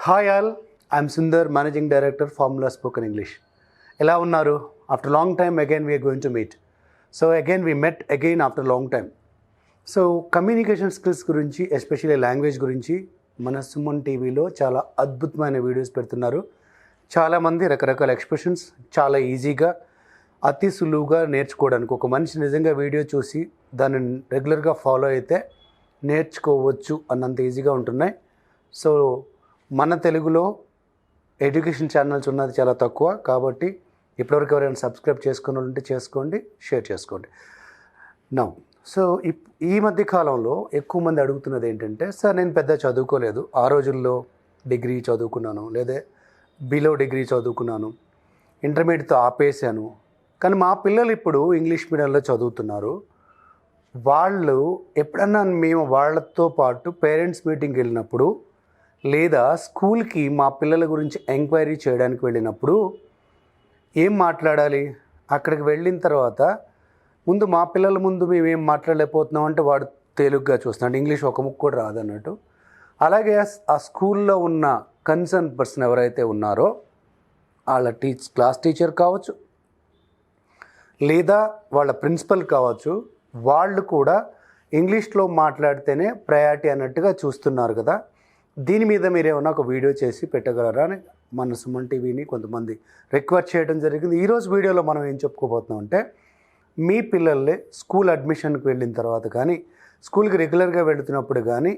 Hi all, I'm Sundar, Managing Director, Formula Spoken English. ఎలా ఉన్నారు? After a long time again we are going to meet. So again we met again after a long time. So communication skills గురించి, especially language గురించి మన సుమన్ టీవీలో చాలా అద్భుతమైన videos పెడుతున్నారు. చాలామంది రకరకాల ఎక్స్ప్రెషన్స్ చాలా ఈజీగా, అతి సులువుగా నేర్చుకోవడానికి, ఒక మనిషి నిజంగా వీడియో చూసి దాన్ని రెగ్యులర్గా ఫాలో అయితే నేర్చుకోవచ్చు అన్నంత ఈజీగా ఉంటున్నాయి. సో మన తెలుగులో ఎడ్యుకేషన్ ఛానల్స్ ఉన్నది చాలా తక్కువ, కాబట్టి ఇప్పటివరకు ఎవరైనా సబ్స్క్రైబ్ చేసుకుని ఉంటే చేసుకోండి, షేర్ చేసుకోండి. నౌ సో ఈ మధ్య కాలంలో ఎక్కువ మంది అడుగుతున్నది ఏంటంటే, సార్ నేను పెద్ద చదువుకోలేదు, ఆ రోజుల్లో డిగ్రీ చదువుకున్నాను, లేదా బిలో డిగ్రీ చదువుకున్నాను, ఇంటర్మీడియట్తో ఆపేశాను, కానీ మా పిల్లలు ఇప్పుడు ఇంగ్లీష్ మీడియంలో చదువుతున్నారు. వాళ్ళు ఎప్పుడన్నా మేము వాళ్ళతో పాటు పేరెంట్స్ మీటింగ్కి వెళ్ళినప్పుడు, లేదా స్కూల్కి మా పిల్లల గురించి ఎంక్వైరీ చేయడానికి వెళ్ళినప్పుడు ఏం మాట్లాడాలి? అక్కడికి వెళ్ళిన తర్వాత ముందు మా పిల్లల ముందు మేము ఏం మాట్లాడలేకపోతున్నాం అంటే వాడు తెలుగుగా చూస్తున్నాడు, ఇంగ్లీష్ ఒక ముక్కు కూడా రాదన్నట్టు. అలాగే ఆ స్కూల్లో ఉన్న కన్సర్న్ పర్సన్ ఎవరైతే ఉన్నారో వాళ్ళ క్లాస్ టీచర్ కావచ్చు, లేదా వాళ్ళ ప్రిన్సిపల్ కావచ్చు, వాళ్ళు కూడా ఇంగ్లీష్లో మాట్లాడితేనే ప్రయారిటీ అన్నట్టుగా చూస్తున్నారు కదా. దీని మీద మీరు ఏమన్నా ఒక వీడియో చేసి పెట్టగలరా అని మన సుమన్ టీవీని కొంతమంది రిక్వెస్ట్ చేయడం జరిగింది. ఈరోజు వీడియోలో మనం ఏం చెప్పుకోబోతున్నాం అంటే, మీ పిల్లల్ని స్కూల్ అడ్మిషన్కి వెళ్ళిన తర్వాత కానీ, స్కూల్కి రెగ్యులర్గా వెళుతున్నప్పుడు కానీ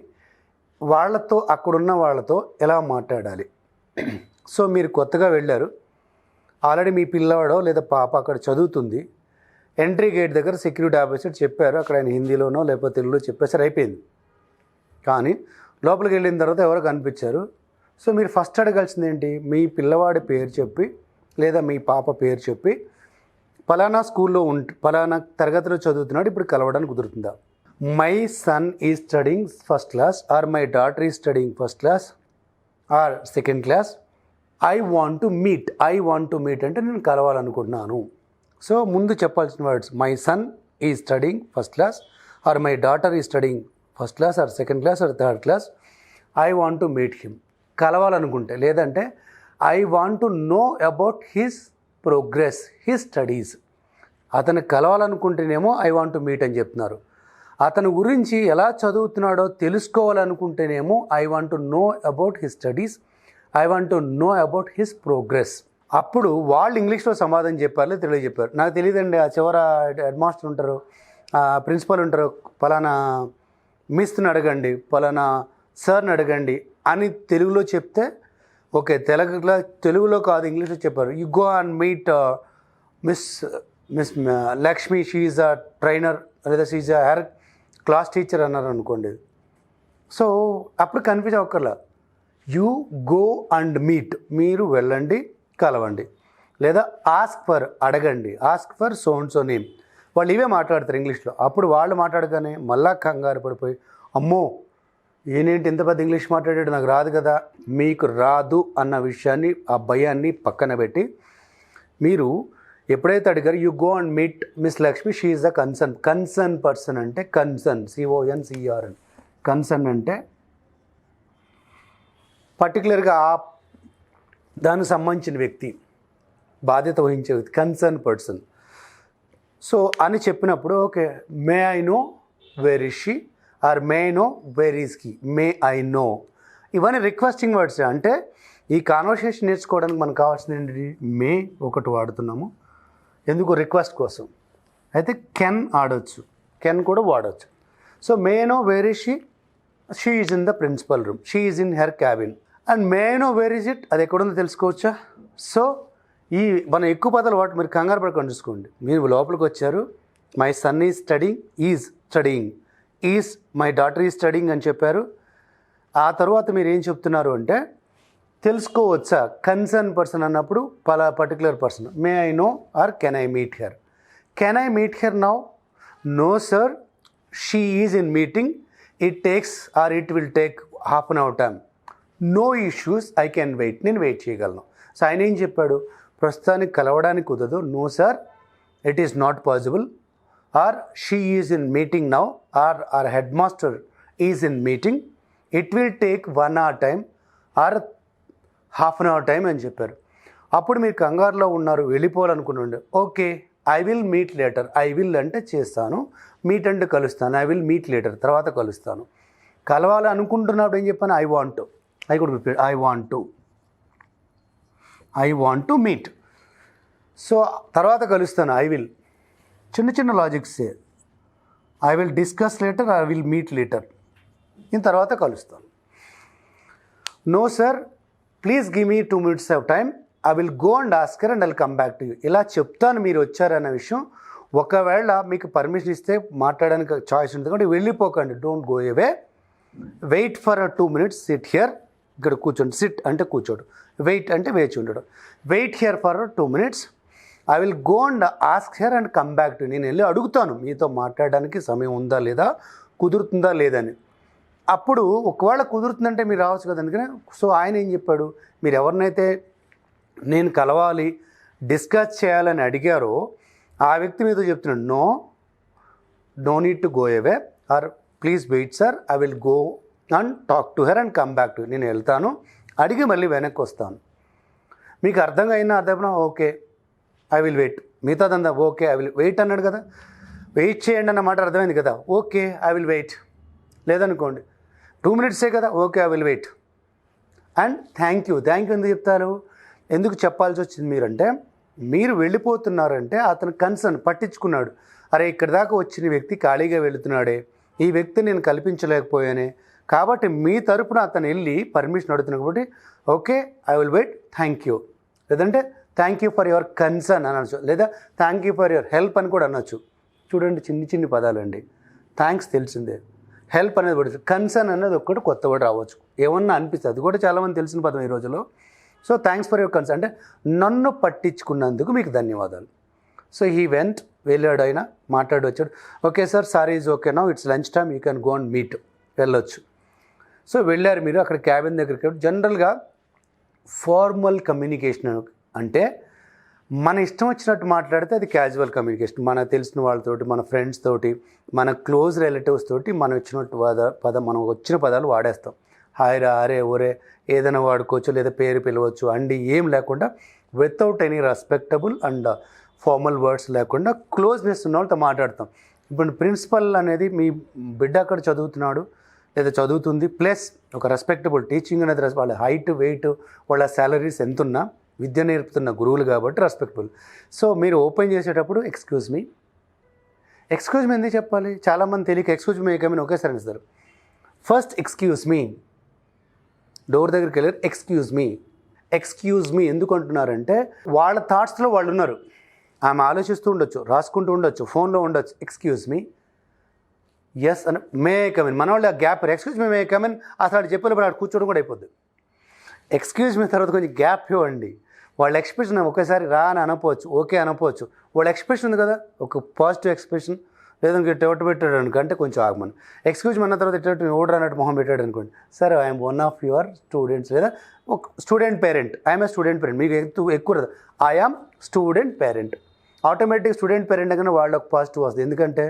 వాళ్ళతో, అక్కడున్న వాళ్ళతో ఎలా మాట్లాడాలి. సో మీరు కొత్తగా వెళ్ళారు, ఆల్రెడీ మీ పిల్లవాడో లేదా పాప అక్కడ చదువుతుంది, ఎంట్రీ గేట్ దగ్గర సెక్యూరిటీ ఆఫీసర్ చెప్పారు, అక్కడ ఆయన హిందీలోనో లేకపోతే తెలుగులో చెప్పేసారు, అయిపోయింది. కానీ లోపలికి వెళ్ళిన తర్వాత ఎవరో కనిపించారు. సో మీరు ఫస్ట్ అడగాల్సింది ఏంటి? మీ పిల్లవాడి పేరు చెప్పి లేదా మీ పాప పేరు చెప్పి, పలానా స్కూల్లో పలానా తరగతిలో చదువుతున్నాడు, ఇప్పుడు కలవడానికి కుదురుతుందా? My son is studying first class, or my daughter is studying first class or second class. I want to meet అంటే నేను కలవాలనుకుంటున్నాను. సో ముందు చెప్పాల్సిన words, my son is studying first class, or my daughter is studying first class or second class or third class. I want to meet him, కలవాలనుకుంటే. లేదంటే I want to know about his progress, his studies. అతను కలవాలనుకుంటేనేమో I want to meet అని చెప్తున్నారు. అతని గురించి ఎలా చదువుతున్నాడో తెలుసుకోవాలనుకుంటేనేమో I want to know about his studies, I want to know about his progress. అప్పుడు వాళ్ళు ఇంగ్లీష్లో సమాధానం చెప్పారు, తెలుగు చెప్పారు. నాకు తెలియదండి, ఆ చివర హెడ్ మాస్టర్ ఉంటారు, ప్రిన్సిపల్ ఉంటారు, పలానా మిస్ని అడగండి, పలానా సార్ని అడగండి అని తెలుగులో చెప్తే ఓకే, తెలుగులో కాదు ఇంగ్లీష్లో చెప్పారు. You go and meet miss Lakshmi, she is a trainer లేదా she is a her class teacher అన్నారు అనుకోండి. సో అప్పుడు కన్ఫ్యూజ్ అవ్వక్కర్లా. యూ గో అండ్ మీట్, మీరు వెళ్ళండి, కలవండి. లేదా ఆస్క్ ఫర్, అడగండి, ask for so and so name. వాళ్ళు ఇవే మాట్లాడతారు ఇంగ్లీష్లో. అప్పుడు వాళ్ళు మాట్లాడగానే మళ్ళా కంగారు పడిపోయి, అమ్మో ఈయనేంటి ఇంత పెద్ద ఇంగ్లీష్ మాట్లాడాడు, నాకు రాదు కదా. మీకు రాదు అన్న విషయాన్ని, ఆ భయాన్ని పక్కన పెట్టి మీరు ఎప్పుడైతే అడిగారు you go and meet miss Lakshmi, she is a concern person అంటే కన్సర్న్, CONCERN. కన్సర్న్ అంటే పర్టికులర్గా దానికి సంబంధించిన వ్యక్తి, బాధ్యత వహించే వ్యక్తి, కన్సర్న్ పర్సన్. సో అని చెప్పినప్పుడు okay, May I know where is she are May I know where is he, May I no. ఇవన్నీ రిక్వెస్టింగ్ వర్డ్స్. అంటే ఈ కాన్వర్సేషన్ నేర్చుకోవడానికి మనకు కావాల్సింది ఏంటి? మే ఒకటి వాడుతున్నాము, ఎందుకు? రిక్వెస్ట్ కోసం. అయితే కెన్ ఆడవచ్చు, కెన్ కూడా వాడవచ్చు. So may I know where is she, she is in the principal room, she is in her cabin. And may I know where is it, అది ఎక్కడుందో తెలుసుకోవచ్చా? సో ఈ మనం ఎక్కువ పదాలు వాటి మీరు కంగారు పడుకొని చూసుకోండి. మీరు లోపలికి వచ్చారు, my son is studying, is my daughter is studying అని చెప్పారు. ఆ తర్వాత మీరు ఏం చెప్తున్నారు అంటే తెలుసుకోవచ్చా? కన్సర్న్ పర్సన్ అన్నప్పుడు particular person. May I know or can I meet her, can I meet her now? No sir, she is in meeting, it takes or it will take half an hour time. No issues, I can wait, నేను wait చేయగలను. So ఆయన ఏం చెప్పాడు? ప్రస్తుతానికి కలవడానికి కుదరదు, no sir it is not possible, or she is in meeting now, or head master is in meeting, it will take 1 hour time, or half an hour time అని చెప్పారు. అప్పుడు మీరు కంగారులో ఉన్నారు, వెళ్ళిపోవాలనుకున్నాండి. Okay, I will meet later. I will అంటే చేస్తాను, meet అంటే కలుస్తాను. ఐ విల్ మీట్ లేటర్, తర్వాత కలుస్తాను. కలవాలి అనుకుంటున్నప్పుడు ఏం చెప్పాను? I want to. ఐ కూడా prepare. I want to meet. So తర్వాత కలుస్తాను, ఐ విల్. చిన్న చిన్న లాజిక్సే. I will discuss later, I will meet later. నేను తర్వాత కలుస్తాను. No sir, please give me 2 minutes of time. I will go and ask her and I will come back to you. ఇలా చెప్తాను మీరు వచ్చారన్న విషయం. ఒకవేళ మీకు పర్మిషన్ ఇస్తే మాట్లాడడానికి చాయిస్ ఉంటుంది కాబట్టి వెళ్ళిపోకండి. Don't go away. Wait for 2 minutes. Sit here. ఇక్కడ కూర్చోండి. సిట్ అంటే కూర్చోడు, వెయిట్ అంటే వేచి ఉండడం. Wait here for 2 minutes. I will go and ask here and come back to. నేను వెళ్ళి అడుగుతాను మీతో మాట్లాడడానికి సమయం ఉందా లేదా, కుదురుతుందా లేదని. అప్పుడు ఒకవేళ కుదురుతుందంటే మీరు రావచ్చు కదా. అందుకనే సో ఆయన ఏం చెప్పాడు, మీరు ఎవరినైతే నేను కలవాలి, డిస్కస్ చేయాలని అడిగారో ఆ వ్యక్తి మీతో చెప్తున్నాడు, no need to go away or please wait sir, I will go and talk to her and come back to. నేను వెళ్తాను, అడిగి మళ్ళీ వెనక్కి వస్తాను. మీకు అర్థంగా అయినా అర్థమైనా ఓకే, ఐ విల్ వెయిట్. మిగతాదంతా ఓకే, ఐ విల్ వెయిట్ అన్నాడు కదా. వెయిట్ చేయండి అన్న మాట అర్థమైంది కదా. Okay, I will wait. లేదనుకోండి 2 minutes కదా, okay I will wait. And thank you. Thank you ఎందుకు చెప్తారు, ఎందుకు చెప్పాల్సి వచ్చింది మీరంటే, మీరు వెళ్ళిపోతున్నారంటే అతను కన్సర్న్ పట్టించుకున్నాడు. అరే ఇక్కడ దాకా వచ్చిన వ్యక్తి ఖాళీగా వెళుతున్నాడే, ఈ వ్యక్తిని నేను కల్పించలేకపోయానే, కాబట్టి మీ తరపున అతను వెళ్ళి పర్మిషన్ అడుగుతున్నాడు కాబట్టి okay I will wait, thank you. లేదంటే thank you for your concern అనొచ్చు, లేదా thank you for your help అని కూడా అనొచ్చు. చూడండి చిన్ని చిన్ని పదాలండి. థ్యాంక్స్ తెలిసిందే, హెల్ప్ అనేది పడుతుంది, కన్సర్న్ అనేది ఒక్కటి కొత్త వర్డ్ రావచ్చు, ఏమన్నా అనిపిస్తుంది. అది కూడా చాలామంది తెలిసిన పదం ఈ రోజులో. So thanks for your concern అంటే నన్ను పట్టించుకున్నందుకు మీకు ధన్యవాదాలు. సో హీ వెంట్, వెళ్ళాడు, ఆయన మాట్లాడి వచ్చాడు. Okay sir, sorry is okay now, it's lunch time, you can go and meet. వెళ్ళొచ్చు. సో వెళ్ళారు మీరు అక్కడ క్యాబిన్ దగ్గరికి. జనరల్గా ఫార్మల్ కమ్యూనికేషన్ అంటే మన ఇష్టం వచ్చినట్టు మాట్లాడితే అది క్యాజువల్ కమ్యూనికేషన్. మనకు తెలిసిన వాళ్ళతోటి, మన ఫ్రెండ్స్ తోటి, మన క్లోజ్ రిలేటివ్స్ తోటి మనం ఇచ్చినట్టు మనం వచ్చిన పదాలు వాడేస్తాం. హాయ్ రా, అరే, ఒరే ఏదైనా వాడుకోవచ్చు, లేదా పేరు పిలవచ్చు అండి, ఏం లేకుండా without any respectable and formal words లేకుండా క్లోజ్నెస్ ఉన్న వాళ్ళతో మాట్లాడతాం. ఇప్పుడు ప్రిన్సిపల్ అనేది మీ బిడ్డ అక్కడ చదువుతున్నాడు లేదా చదువుతుంది, ప్లస్ ఒక రెస్పెక్టబుల్ టీచింగ్ అనేది వాళ్ళ హైట్, వెయిట్, వాళ్ళ శాలరీస్ ఎంతున్నా విద్య నేర్పుతున్న గురువులు కాబట్టి రెస్పెక్టబుల్. సో మీరు ఓపెన్ చేసేటప్పుడు ఎక్స్క్యూజ్ మీ ఎందుకు చెప్పాలి? చాలామంది తెలియక ఎక్స్క్యూజ్ మీ కమని ఒకేసారి ఇస్తారు. ఫస్ట్ ఎక్స్క్యూజ్ మీ, డోర్ దగ్గరికి వెళ్ళారు, ఎక్స్క్యూజ్ మీ ఎందుకు అంటున్నారంటే వాళ్ళ థాట్స్లో వాళ్ళు ఉన్నారు. ఆమె ఆలోచిస్తూ ఉండొచ్చు, రాసుకుంటూ ఉండొచ్చు, ఫోన్లో ఉండొచ్చు. ఎక్స్క్యూజ్ మీ, ఎస్ అని మే కమిన్. మన వాళ్ళు gap, excuse me may come in అసలు చెప్పేటప్పుడు అక్కడ కూర్చోవడం కూడా అయిపోద్ది. ఎక్స్క్యూజ్ మీ తర్వాత కొంచెం గ్యాప్ ఇవ్వండి. వాళ్ళ ఎక్స్ప్రెషన్ ఒకేసారి రా అని అనపోవచ్చు, ఓకే అనపోవచ్చు. వాళ్ళ ఎక్స్ప్రెషన్ ఉంది కదా, ఒక పాజిటివ్ ఎక్స్ప్రెషన్, లేదంటే ఇటు పెట్టాడు అనుకంటే కొంచెం ఆగమని. ఎక్స్క్యూజ్ మీ అన్న తర్వాత ఇటు ఓడర్ అన్నట్టు మొహం పెట్టాడు అనుకోండి, sir I'm one of your students, లేదా ఒక student parent, I'm a student parent. మీకు ఎక్కువ రాదు, I'm student parent. Automatic student parent కానీ వాళ్ళకి పాజిటివ్ వస్తుంది. ఎందుకంటే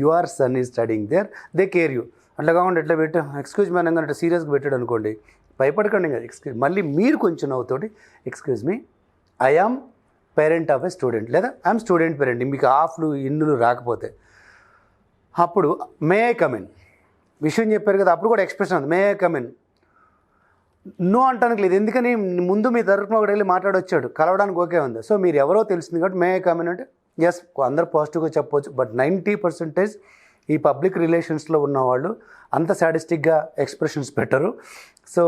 your son is studying there, they care you. అట్లా కాకుండా ఎట్లా పెట్టు ఎక్స్క్యూజ్ మీ అనగానే అట్లా సీరియస్గా పెట్టాడు అనుకోండి, భయపడకండి కదా. ఎక్స్క్యూజ్ మళ్ళీ మీరు కొంచెం నవ్వుతోటి excuse me, I am parent of a student, లేదా ఐఎమ్ స్టూడెంట్ పేరెంట్. మీకు ఆఫ్లు ఇన్నులు రాకపోతే అప్పుడు మే ఐ కమిన్ విషయం చెప్పారు కదా, అప్పుడు కూడా ఎక్స్ప్రెషన్ ఉంది, మే ఐ కమిన్. నో అంటానికి లేదు, ఎందుకని ముందు మీ తరఫున ఒకటి వెళ్ళి మాట్లాడొచ్చాడు, కలవడానికి ఓకే ఉంది. సో మీరు ఎవరో తెలిసింది కాబట్టి మే ఐ కమిన్ అంటే ఎస్, అందరు పాజిటివ్గా చెప్పవచ్చు. బట్ 90% ఈ పబ్లిక్ రిలేషన్స్లో ఉన్నవాళ్ళు అంత సాడిస్టిక్గా ఎక్స్ప్రెషన్స్ పెట్టరు. సో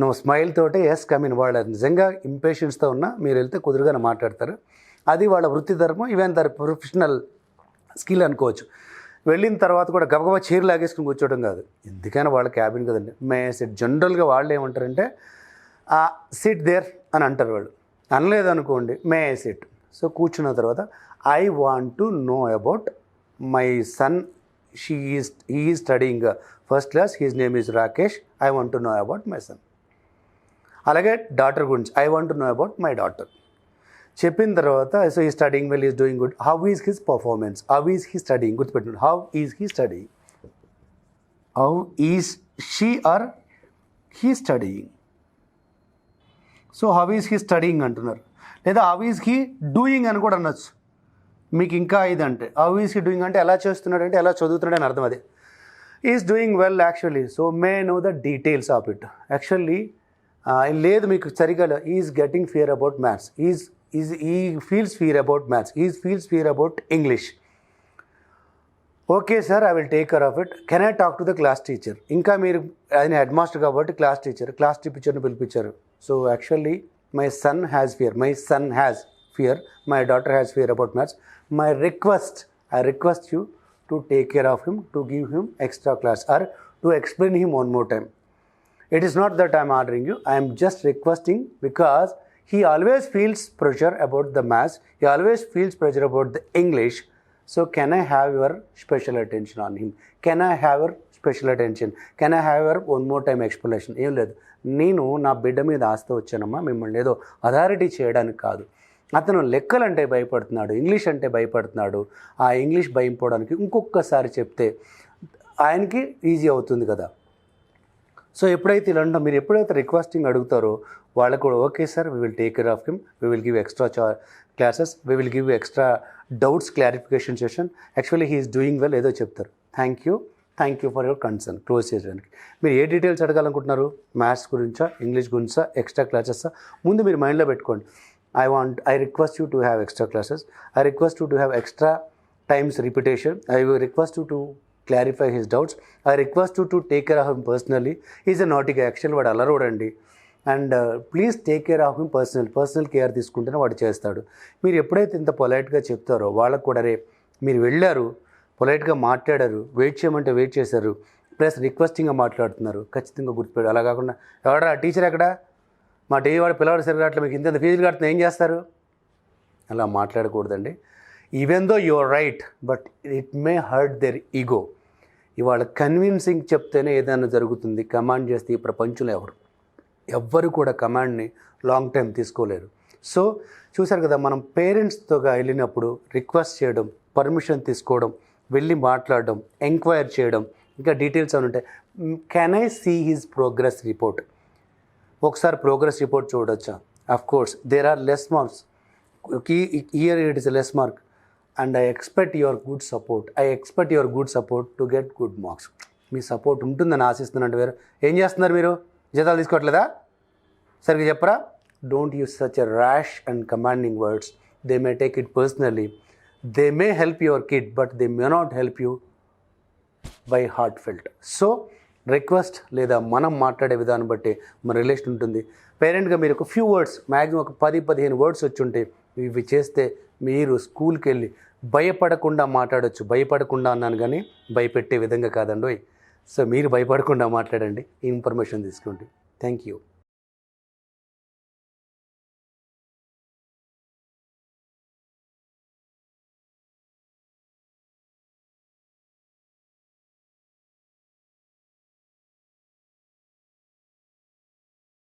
నో స్మైల్ తోటే ఎస్ కమిన్. వాళ్ళ నిజంగా ఇంపేషెన్స్తో ఉన్నా మీరు వెళ్తే కుదురుగానే మాట్లాడతారు. అది వాళ్ళ వృత్తి ధర్మం, ఈవెన్ దర్ ప్రొఫెషనల్ స్కిల్ అనుకోవచ్చు. వెళ్ళిన తర్వాత కూడా గబగబా చీర లాగేసుకుని కూర్చోవడం కాదు, ఎందుకైనా వాళ్ళ క్యాబిన్ కదండి. మే సిట్, జనరల్గా వాళ్ళు ఏమంటారంటే సిట్ దేర్ అని అంటారు వాళ్ళు. అనలేదు అనుకోండి మే సిట్. సో కూర్చున్న తర్వాత I want to know about my son, he is studying first class, his name is Rakesh, I want to know about my son. అలాగే డాటర్ గురించి I want to know about my daughter చెప్పిన తర్వాత so ఈ studying well, is doing good, how is his performance, how is he studying, గుర్తుపెట్టండి, how is he studying, how is she or he studying. So how is he studying అంటున్నారు, లేదా how is he doing అని కూడా అనొచ్చు. మీకు ఇంకా ఇదంటే how is he doing అంటే ఎలా చేస్తున్నాడు అంటే ఎలా చదువుతున్నాడు అని అర్థం. అది is doing well actually. So may know the details of it. Actually లేదు మీకు సరిగా is getting fear about maths, he feels fear about maths, feels fear about English. Okay sir, I will take care of it. Can I talk to the class teacher? ఇంకా మీరు ఆయన head master కాబట్టి class టీచర్ని పిలిపించారు. So actually my son has fear, my daughter has fear about maths. My request, I request you to take care of him, to give him extra class or to explain him one more time. It is not that I am ordering you, I am just requesting because he always feels pressure about the maths, he always feels pressure about the English. So can I have your special attention on him? Can I have your special attention? Can I have your one more time explanation? ఏం లేదు, నేను నా బిడ్డ మీద ఆస్తి వచ్చానమ్మా, మిమ్మల్ని ఏదో authority చేయడానికి కాదు. అతను లెక్కలంటే భయపడుతున్నాడు, ఇంగ్లీష్ అంటే భయపడుతున్నాడు. ఆ ఇంగ్లీష్ భయం పోవడానికి ఇంకొకసారి చెప్తే ఆయనకి ఈజీ అవుతుంది కదా. సో ఎప్పుడైతే ఇలా మీరు ఎప్పుడైతే రిక్వెస్టింగ్ అడుగుతారో వాళ్ళకు కూడా okay sir, we will take care of him, we will give extra classes, we will give extra doubts clarification session. Actually he is doing well ఏదో చెప్తారు. Thank you for your concern. Close చేయడానికి మీరు ఏ details అడగాలనుకుంటున్నారు? Maths గురించా, English గురించా, extra క్లాసెసా? ముందు మీరు మైండ్లో పెట్టుకోండి. I request you to have extra classes. I request you to have extra times repetition. I will request you to clarify his doubts. I request you to take care of him personally. He's a naughty guy. Actually వాడు అల్లరోడండి. And please take care of him personal care తీసుకుంటేనే వాడు చేస్తాడు. మీరు ఎప్పుడైతే ఇంత పొలైట్గా చెప్తారో వాళ్ళకు కూడా రే మీరు వెళ్ళారు, పొలైట్గా మాట్లాడారు, వెయిట్ చేయమంటే వెయిట్ చేశారు, ప్లస్ రిక్వెస్టింగ్గా మాట్లాడుతున్నారు, ఖచ్చితంగా గుర్తుపెట్టారు. అలా కాకుండా ఎవడా టీచర్ ఎక్కడ, మా టీవీ వాడు పిల్లవాడు సరిగ్గా అట్లా మీకు ఇంత ఫీజులు కడుతున్నా ఏం చేస్తారు, అలా మాట్లాడకూడదండి. Even though you are right, but it may hurt their ego. ఇవాళ కన్విన్సింగ్ చెప్తేనే ఏదైనా జరుగుతుంది. కమాండ్ చేస్తే ఈ ప్రపంచంలో ఎవ్వరు కూడా కమాండ్ని లాంగ్ టైం తీసుకోలేరు. సో చూసారు కదా, మనం పేరెంట్స్తోగా వెళ్ళినప్పుడు రిక్వెస్ట్ చేయడం, పర్మిషన్ తీసుకోవడం, వెళ్ళి మాట్లాడడం, ఎంక్వైర్ చేయడం, ఇంకా డీటెయిల్స్ అని ఉంటాయి. Can I see his progress report? ఒకసారి ప్రోగ్రెస్ రిపోర్ట్ చూడొచ్చా? Of course there are less marks, year it is less mark and I expect your good support to get good marks. మీ support ఉంటుందని ఆశిస్తున్నానంటే వేరే ఏం చేస్తున్నారు మీరు? జీతాలు తీసుకోవట్లేదా? సరిగ్గా చెప్పరా? Don't use such a rash and commanding words. They may take it personally. They may help your kid but they may not help you by heart felt. So request లేదా మనం మాట్లాడే విధానం బట్టి మన రిలేషన్ ఉంటుంది. పేరెంట్గా మీరు ఒక ఫ్యూ వర్డ్స్, మ్యాక్సిమం ఒక 10-15 వర్డ్స్ వచ్చి ఉంటే ఇవి చేస్తే మీరు స్కూల్కి వెళ్ళి భయపడకుండా మాట్లాడచ్చు. భయపడకుండా అన్నాను కానీ భయపెట్టే విధంగా కాదండి. సో మీరు భయపడకుండా మాట్లాడండి, ఇన్ఫర్మేషన్ తీసుకోండి. Thank you.